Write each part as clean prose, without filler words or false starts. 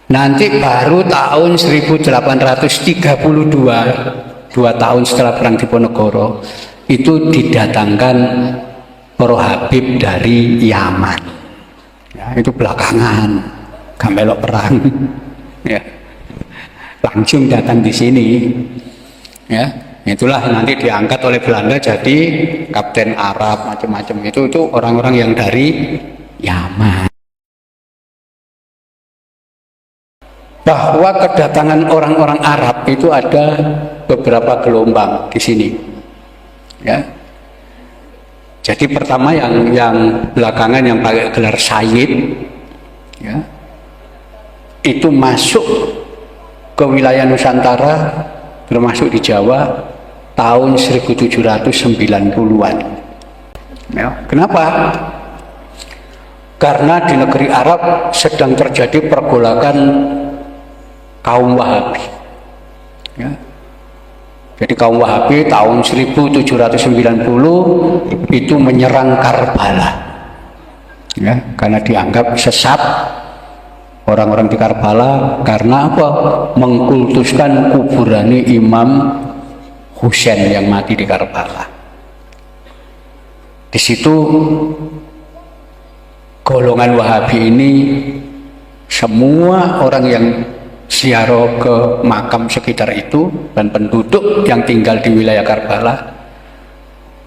Nanti baru tahun 1832, 2 tahun setelah Perang Diponegoro, itu didatangkan para Habib dari Yaman. Ya, itu belakangan, gak melok perang. Ya, langsung datang di sini. Ya, itulah nanti diangkat oleh Belanda jadi kapten Arab macam-macam. Itu orang-orang yang dari Yaman. Bahwa kedatangan orang-orang Arab itu ada beberapa gelombang di sini, ya. Jadi pertama yang belakangan yang pakai gelar Sayyid, ya, itu masuk ke wilayah Nusantara termasuk di Jawa tahun 1790-an. Ya, kenapa? Karena di negeri Arab sedang terjadi pergolakan kaum Wahabi. Ya. Jadi kaum Wahabi tahun 1790 itu menyerang Karbala. Ya, karena dianggap sesat orang-orang di Karbala karena apa? Mengkultuskan kuburannya Imam Husain yang mati di Karbala. Di situ golongan Wahabi ini semua orang yang ziarah ke makam sekitar itu dan penduduk yang tinggal di wilayah Karbala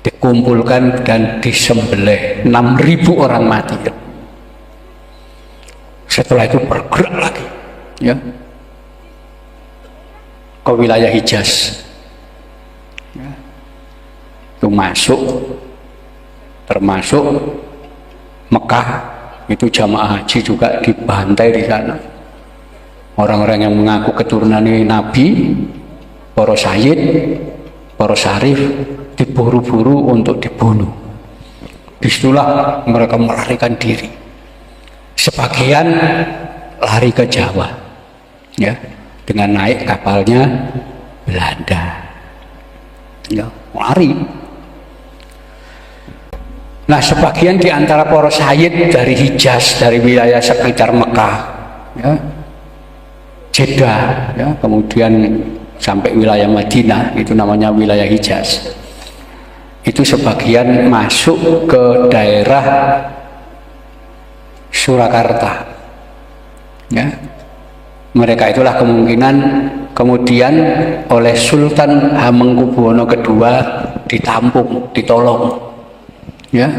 dikumpulkan dan disembelih. 6.000 orang mati. Setelah itu bergerak lagi, ya, ke wilayah Hijaz. Ya, itu masuk, termasuk Mekah, itu jamaah haji juga dibantai di sana. Orang-orang yang mengaku keturunan Nabi, para sayyid, para syarif diburu-buru untuk dibunuh. Disitulah mereka melarikan diri. Sebagian lari ke Jawa, ya, dengan naik kapalnya Belanda, ya, lari. Nah, sebagian di antara para sayyid dari Hijaz, dari wilayah sekitar Mekah, ya, Jeddah, ya, kemudian sampai wilayah Madinah, itu namanya wilayah Hijaz. Itu sebagian masuk ke daerah Surakarta, ya. Mereka itulah kemungkinan kemudian oleh Sultan Hamengkubuwono II ditampung, ditolong, ya,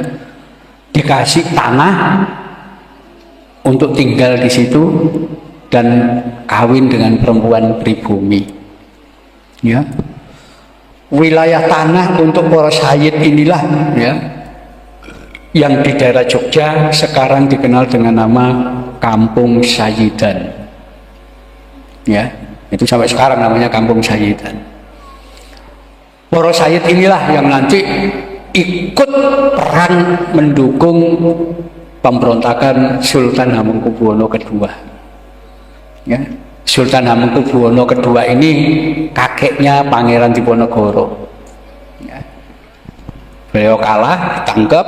dikasih tanah untuk tinggal di situ dan kawin dengan perempuan pribumi, ya. Wilayah tanah untuk para sayyid inilah, ya, yang di daerah Jogja sekarang dikenal dengan nama Kampung Sayyidan, ya, itu sampai sekarang namanya Kampung Sayyidan. Para sayyid inilah yang nanti ikut perang mendukung pemberontakan Sultan Hamengkubuwono II. Ya, Sultan Hamengkubuwono II ini kakeknya Pangeran Diponegoro. Ya. Beliau kalah, ditangkap,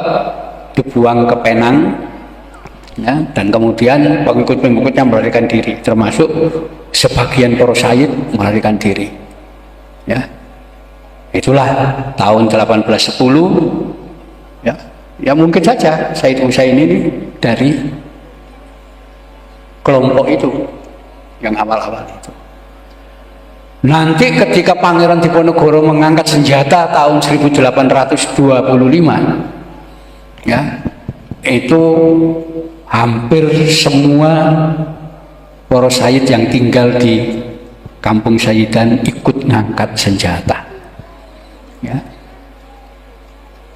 dibuang ke Penang, ya, dan kemudian pengikut-pengikutnya melarikan diri, termasuk sebagian para sayyid melarikan diri. Ya. Itulah tahun 1810, ya, ya mungkin saja Said Husain ini dari kelompok itu yang awal-awal itu. Nanti ketika Pangeran Diponegoro mengangkat senjata tahun 1825, ya, itu hampir semua para sayyid yang tinggal di Kampung Sayyidan ikut ngangkat senjata. Ya.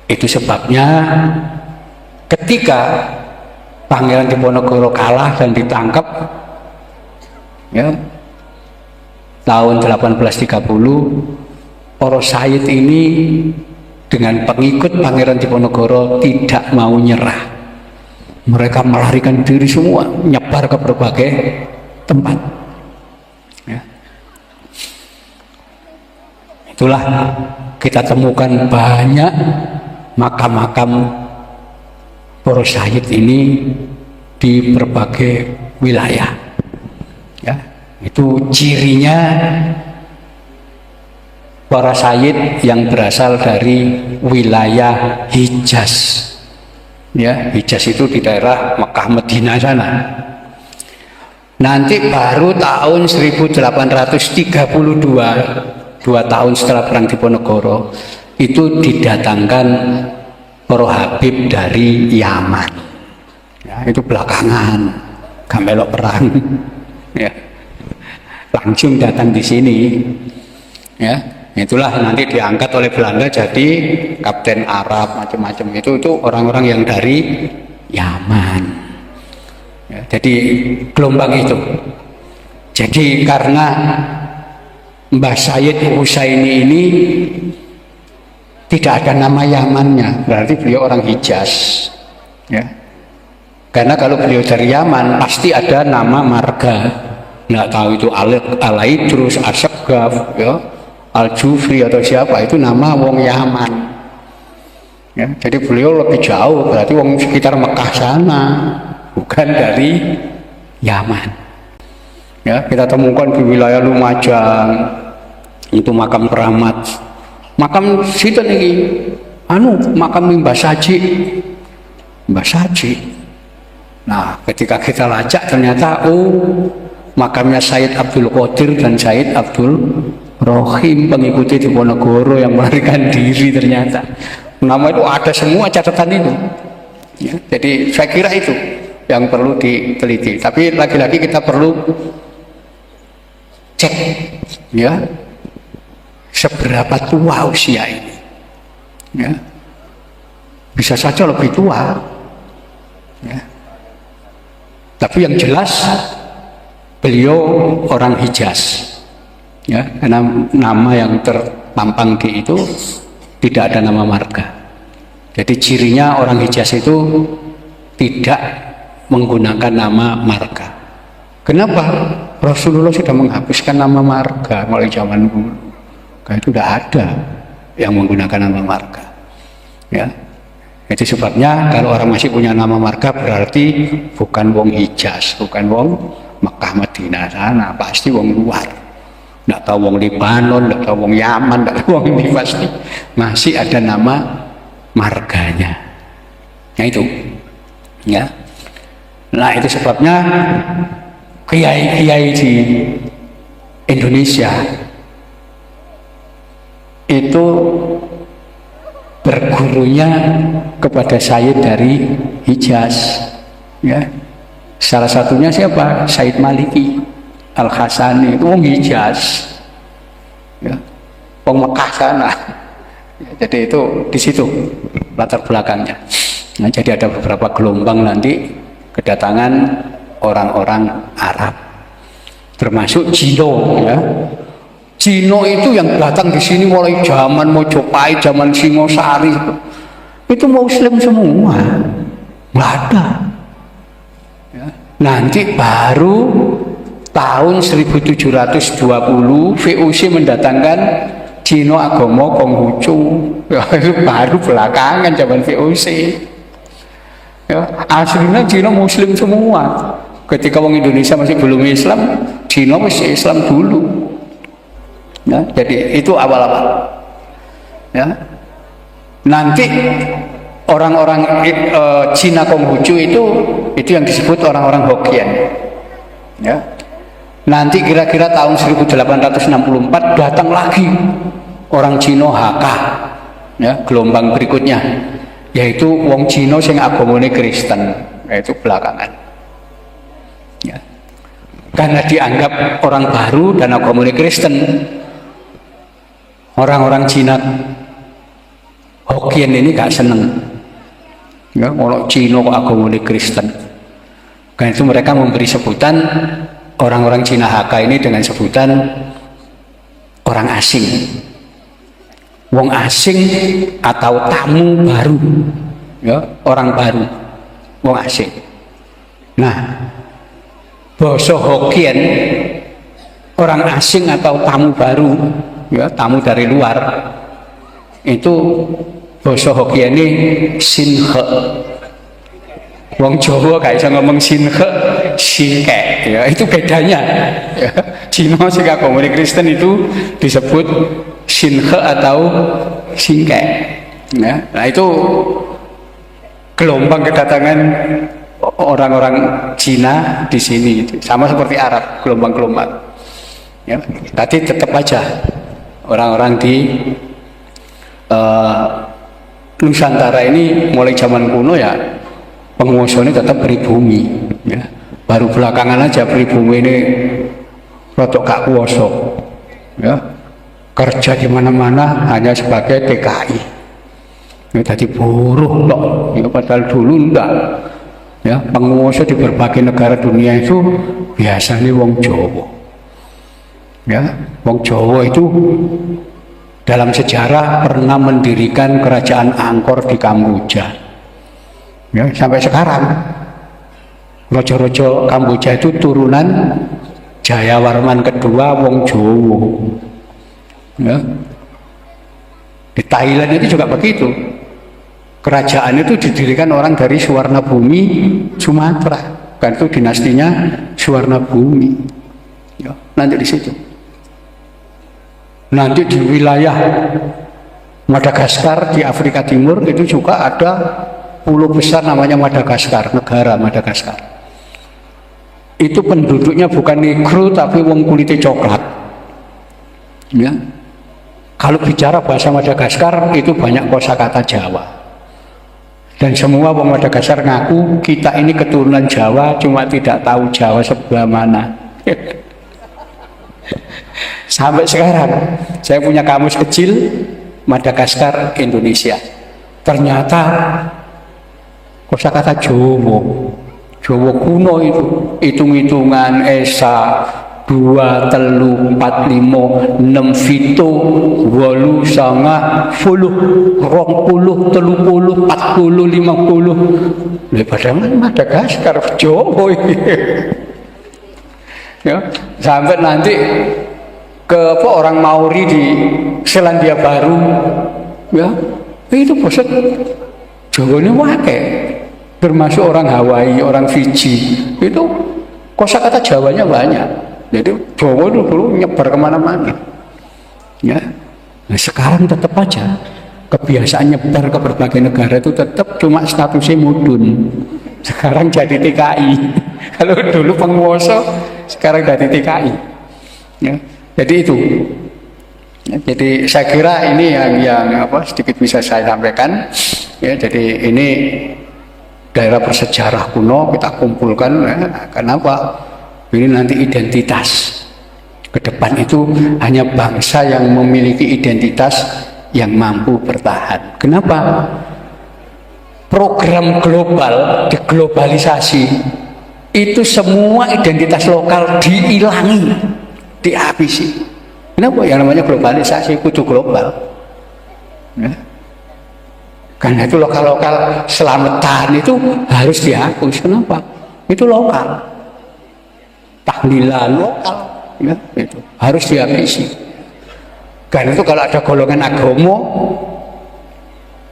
Itu sebabnya ketika Pangeran Diponegoro kalah dan ditangkap, ya, tahun 1830, para sayyid ini dengan pengikut Pangeran Diponegoro tidak mau nyerah. Mereka melarikan diri semua, nyebar ke berbagai tempat. Ya. Itulah kita temukan banyak makam-makam para sayyid ini di berbagai wilayah. Ya, itu cirinya para sayyid yang berasal dari wilayah Hijaz. Ya, Hijaz itu di daerah Mekah Medina sana. Nanti baru tahun 1832, 2 tahun setelah Perang Diponegoro, itu didatangkan para Habib dari Yaman. Ya, itu belakangan, gak melok perang. Ya, langsung datang di sini. Ya, itulah nanti diangkat oleh Belanda jadi kapten Arab macam-macam. Itu orang-orang yang dari Yaman. Ya, jadi gelombang itu. Jadi karena Mbah Sayyid Husaini ini tidak ada nama Yamannya, berarti beliau orang Hijaz. Ya, karena kalau beliau dari Yaman pasti ada nama marga. Nggak tahu itu Al-Aidrus, As-Saggaf, ya, Al-Jufri atau siapa, itu nama wong Yaman. Ya, jadi beliau lebih jauh, berarti wong sekitar Mekah sana, bukan dari Yaman. Ya, kita temukan di wilayah Lumajang itu makam keramat, makam situ nih, makam Mbah Saji, Mbah Saji. Nah, ketika kita lacak ternyata makamnya Sayyid Abdul Qadir dan Sayyid Abdul Rohim, pengikuti Diponegoro yang melarikan diri. Ternyata nama itu ada semua catatan itu. Ya, jadi saya kira itu yang perlu diteliti. Tapi lagi-lagi kita perlu cek, ya, seberapa tua usia ini. Ya, bisa saja lebih tua. Ya. Tapi yang jelas beliau orang Hijaz. Ya, karena nama yang terpampang di itu tidak ada nama marga. Jadi cirinya orang Hijaz itu tidak menggunakan nama marga. Kenapa? Rasulullah sudah menghapuskan nama marga mulai zaman dulu. Itu sudah ada yang menggunakan nama marga. Ya, itu sebabnya kalau orang masih punya nama marga berarti bukan wong Hijaz, bukan wong Mekah Madinah sana, pasti wong luar. Nggak tahu wong Libanon, nggak tahu wong Yaman, nggak tahu wong ini, pasti masih ada nama marganya. Nah itu, ya. Nah itu sebabnya kiai-kiai di Indonesia itu bergurunya kepada Sayyid dari Hijaz. Ya, salah satunya siapa? Sayyid Maliki Al-Hasani, itu wong Hijaz, ya, wong Mekah sana. Ya, jadi itu di situ latar belakangnya. Nah, jadi ada beberapa gelombang nanti kedatangan orang-orang Arab, termasuk Cino. Ya, Cino itu yang datang di sini mulai zaman Mojopahit, zaman Singosari, itu Muslim semua, nggak ada. Ya, nanti baru tahun 1720 VOC mendatangkan Cino Agama Konghucu. Ya, itu baru belakangan zaman VOC. Ya, aslinya Cino Muslim semua. Ketika orang Indonesia masih belum Islam, Cino masih Islam dulu. Ya, jadi itu awal-awal. Ya, nanti orang-orang Cina Konghucu itu yang disebut orang-orang Hokkien. Ya, nanti kira-kira tahun 1864 datang lagi orang Cina Hakka. Ya, gelombang berikutnya yaitu wong Cina sing agamane Kristen, yaitu belakangan. Ya, karena dianggap orang baru dan agamane Kristen, orang-orang Cina Hokkien ini gak seneng. Ya, orang Cina kok agamane Kristen. Karena itu mereka memberi sebutan orang-orang Cina Hakka ini dengan sebutan orang asing, wong asing atau tamu baru. Ya, orang baru, wong asing. Nah, basa Hokkien, orang asing atau tamu baru, ya, tamu dari luar, itu basa Hokkien ini Sinhe. Wong Jawa gak bisa ngomong sinhe, singke. Ya, itu bedanya. Ya. Cina sing agama Kristen itu disebut sinhe atau singke. Ya. Nah itu gelombang kedatangan orang-orang Cina di sini, sama seperti Arab, gelombang-gelombang. Ya. Tadi tetap aja orang-orang di Nusantara ini mulai zaman kuno ya penguasanya tetap pribumi. Ya. Baru belakangan aja pribumi ini rotok gak kuoso. Ya. Kerja di mana-mana hanya sebagai TKI. Ya, tadi buruh loh. Ya, padahal dulu enggak. Ya, penguasa di berbagai negara dunia itu biasanya wong Jawa. Ya, wong Jawa itu dalam sejarah pernah mendirikan kerajaan Angkor di Kamboja. Ya, sampai sekarang rojo-rojo Kamboja itu turunan Jayawarman kedua wong Jawa. Ya. Di Thailand itu juga begitu. Kerajaan itu didirikan orang dari Suwarnabhumi Sumatera. Kan itu dinastinya Suwarnabhumi. Ya, nanti di situ. Nanti di wilayah Madagaskar di Afrika Timur itu juga ada pulau besar namanya Madagaskar, negara Madagaskar. Itu penduduknya bukan negro tapi wong kulitnya coklat. Ya. Kalau bicara bahasa Madagaskar itu banyak kosakata Jawa. Dan semua wong Madagaskar ngaku kita ini keturunan Jawa cuma tidak tahu Jawa sebelah mana. Sampai sekarang saya punya kamus kecil Madagaskar Indonesia. Ternyata kosakata Jawa, Jawa kuno itu hitung-hitungan esa 2, 3, 4, 5, 6, 7, 8, 9, 10, 20, 30, 40, 50. Padahal Madagaskar Jawa ini. Ya, sampai nanti ke orang Maori di Selandia Baru, ya itu bosan Jawa ini wakai, termasuk orang Hawaii, orang Fiji, itu kosakata Jawanya banyak. Jadi Jawa itu dulu nyebar kemana-mana. Ya, nah, sekarang tetap aja kebiasaan nyebar ke berbagai negara itu tetap cuma statusnya mudun. Sekarang jadi TKI. Kalau dulu penguasa, sekarang jadi TKI. Ya, jadi itu. Ya, jadi saya kira ini yang sedikit bisa saya sampaikan. Ya, jadi ini daerah bersejarah kuno kita kumpulkan. Ya, kenapa? Ini nanti identitas. Ke depan itu hanya bangsa yang memiliki identitas yang mampu bertahan. Kenapa? Program global, deglobalisasi itu semua identitas lokal dihilangi, dihabisi. Kenapa? Yang namanya globalisasi kudu global. Ya. Karena itu lokal-lokal selamatan itu harus dihapus. Kenapa? Itu lokal, tahlilan lokal, ya, itu harus dihabisi. Karena itu kalau ada golongan agama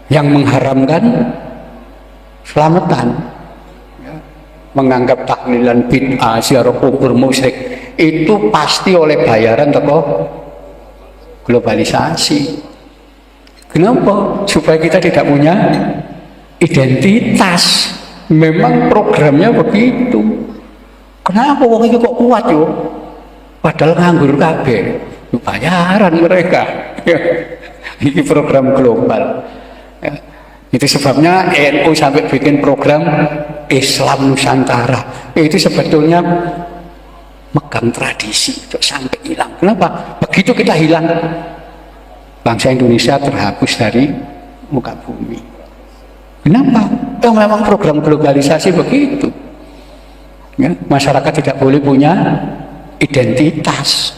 yang mengharamkan selamatan, ya, menganggap tahlilan bid'ah, ziarah kubur musyrik, itu pasti oleh bayaran toko globalisasi. Kenapa? Supaya kita tidak punya identitas. Memang programnya begitu. Kenapa wong itu kok kuat yo? Padahal nganggur kabeh. Bayaran mereka. Ini program global. Ya. Itu sebabnya NU sampai bikin program Islam Nusantara. Itu sebetulnya megang tradisi untuk sampai hilang. Kenapa? Begitu kita hilang, bangsa Indonesia terhapus dari muka bumi. Kenapa? Memang program globalisasi begitu. Ya, masyarakat tidak boleh punya identitas.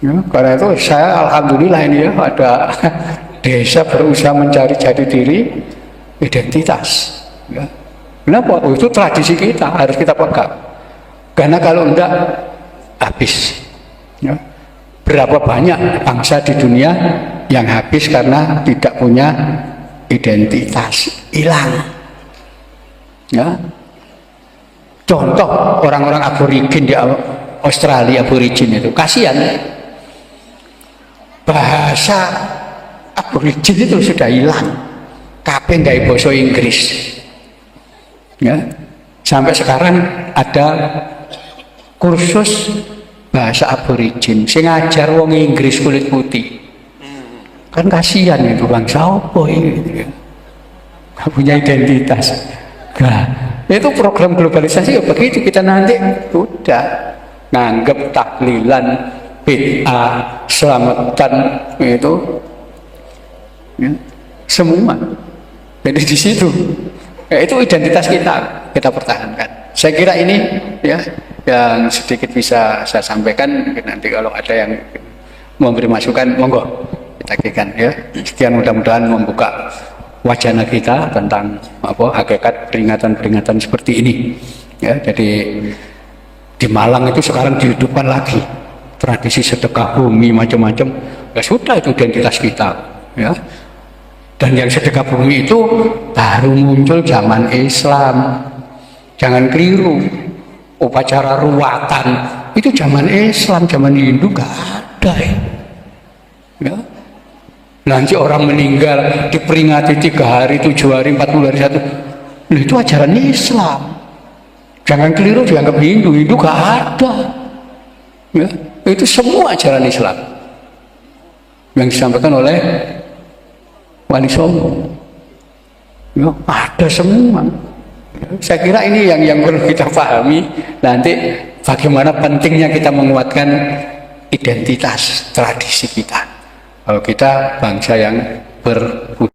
Ya, karena itu saya alhamdulillah ini ya ada desa berusaha mencari jati diri identitas. Ya. Kenapa? Itu tradisi kita harus kita pegang. Karena kalau enggak habis. Ya. Berapa banyak bangsa di dunia yang habis karena tidak punya identitas, hilang. Ya. Contoh orang-orang aborigin di Australia, aborigin itu kasihan, bahasa aborigin itu sudah hilang, kabeh nggak bahasa Inggris. Ya. Sampai sekarang ada kursus bahasa aborigin sing ngajar wong Inggris kulit putih. Kan kasihan itu bangsa apa ini gitu ya. Gak punya identitas. Nah, itu program globalisasi ya begitu, kita nanti udah nganggep tahlilan bid'ah selamatan itu ya, semua. Jadi di situ ya, itu identitas kita pertahankan. Saya kira ini ya yang sedikit bisa saya sampaikan. Nanti kalau ada yang memberi masukan monggo kita kikan ya. Sekian, mudah-mudahan membuka wacana kita tentang hakikat peringatan-peringatan seperti ini ya. Jadi di Malang itu sekarang dihidupkan lagi tradisi sedekah bumi macam-macam. Ya sudah, itu identitas kita ya. Dan yang sedekah bumi itu baru muncul zaman Islam. Jangan keliru, upacara ruwatan itu zaman Islam, zaman Hindu gak ada ya. Nanti orang meninggal diperingati 3 hari, 7 hari, 40 hari, 1. Itu ajaran Islam. Jangan keliru, dianggap Hindu gak ada ya. Itu semua ajaran Islam yang disampaikan oleh Wali Songo ya, ada semua. Saya kira ini yang perlu kita pahami nanti, bagaimana pentingnya kita menguatkan identitas tradisi kita. Kalau kita bangsa yang berbudaya.